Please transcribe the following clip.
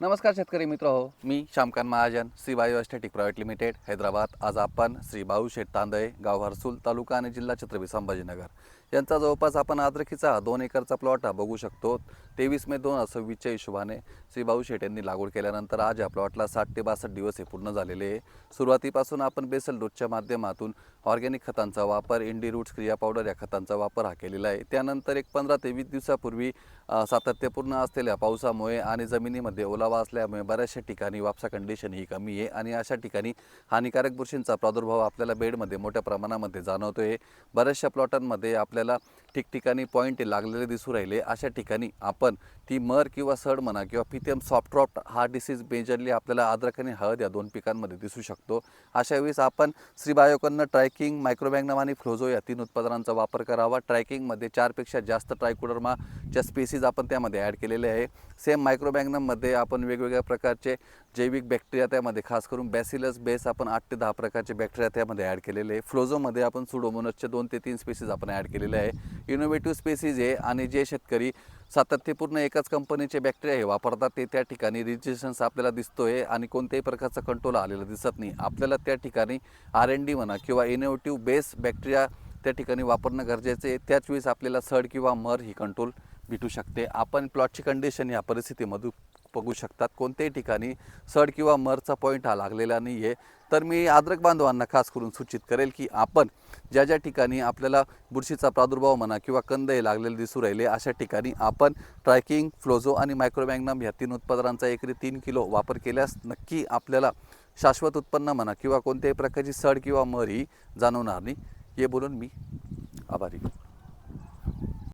नमस्कार शेतकरी मित्र हो, मी Shyamkant Mahajan, Shri bio aesthetic private limited, Hyderabad. आज आपण श्री भाऊशेठ तांदळे, गाव हर्सूल, तालुका आणि जिल्हा छत्रपती संभाजीनगर यांचा जवळपास आपण अद्रकीचा 2 एकरचा प्लॉट हा बघू शकतो। 23 मे 2026च्या हिशोबाने श्री भाऊशेठ यांनी लागवड केल्यानंतर आज या प्लॉटला 60 ते 62 दिवस हे पूर्ण झालेले आहे। सुरुवातीपासून आपण बेसल डोसच्या माध्यमातून ऑर्गॅनिक खतांचा वापर, इंडी रूट्स क्रिया पावडर या खतांचा वापर हा केलेला आहे। त्यानंतर एक 15 ते 20 दिवसापूर्वी सातत्यपूर्ण असलेल्या पावसामुळे आणि जमिनीमध्ये ओलावा असल्यामुळे बऱ्याचशा ठिकाणी वापसा कंडिशन ही कमी आहे आणि अशा ठिकाणी हानिकारक बुरशींचा प्रादुर्भाव आपल्याला बेडमध्ये मोठ्या प्रमाणामध्ये जाणवतोय। बऱ्याचशा प्लॉटांमध्ये आपल्याला ठिकठिकाणी पॉईंट लागलेले दिसू राहिले। अशा ठिकाणी आपण ती मर किंवा सड म्हणा किंवा पिथियम सॉफ्ट रॉट हा डिसीज मेजरली आपल्याला अद्रक आणि हळद या 2 पिकांमध्ये दिसू शकतो। अशा वेळेस आपण श्री बायोकॉननं ट्रायकिंग, मायक्रोमॅग्नम आणि फ्लोझो या 3 उत्पादनांचा वापर करावा। ट्रायकिंगमध्ये 4 पेक्षा जास्त ट्रायकोडर्माच्या स्पीसीज आपण त्यामध्ये ॲड केलेले आहे। सेम मायक्रोमॅग्नममध्ये आपण वेगवेगळ्या प्रकारचे जैविक बॅक्टेरिया त्यामध्ये खास करून बॅसिलस बेस आपण 8 ते 10 प्रकारचे बॅक्टेरिया त्यामध्ये ॲड केलेले आहे। फ्लोझोमध्ये आपण सुडोमोनसचे 2 ते 3 स्पीसीज आपण ॲड केलेले आहे। इनोव्हेटिव्ह स्पीसीज आहे आणि जे शेतकरी सातत्यपूर्ण एकाच कंपनीचे बॅक्टेरिया हे वापरतात ते त्या ठिकाणी रेजिस्टन्स आपल्याला दिसतोय आणि कोणत्याही प्रकारचा कंट्रोल आलेला दिसत नाही। आपल्याला त्या ठिकाणी R&D म्हणा किंवा इनोव्हेटिव्ह बेस बॅक्टेरिया त्या ठिकाणी वापरणं गरजेचं आहे। त्याच वेळेस आपल्याला सड किंवा मर ही कंट्रोल भेटू शकते। आपण प्लॉटची कंडिशन या परिस्थितीमध्ये बघू शकतात, कोणत्याही ठिकाणी सड किंवा मरचा पॉईंट हा लागलेला नाही आहे। तर मी अद्रक बांधवांना खास करून सूचित करेल की आपण ज्या ठिकाणी आपल्याला बुरशीचा प्रादुर्भाव म्हणा किंवा कंद हे लागलेले दिसू राहिले अशा ठिकाणी आपण ट्रायकिंग, फ्लोझो आणि मायक्रोमॅग्नम या 3 उत्पादनांचा एकरी 3 किलो वापर केल्यास नक्की आपल्याला शाश्वत उत्पन्न म्हणा किंवा कोणत्याही प्रकारची सड किंवा मर ही जाणवणार नाही। हे बोलून मी आभारी।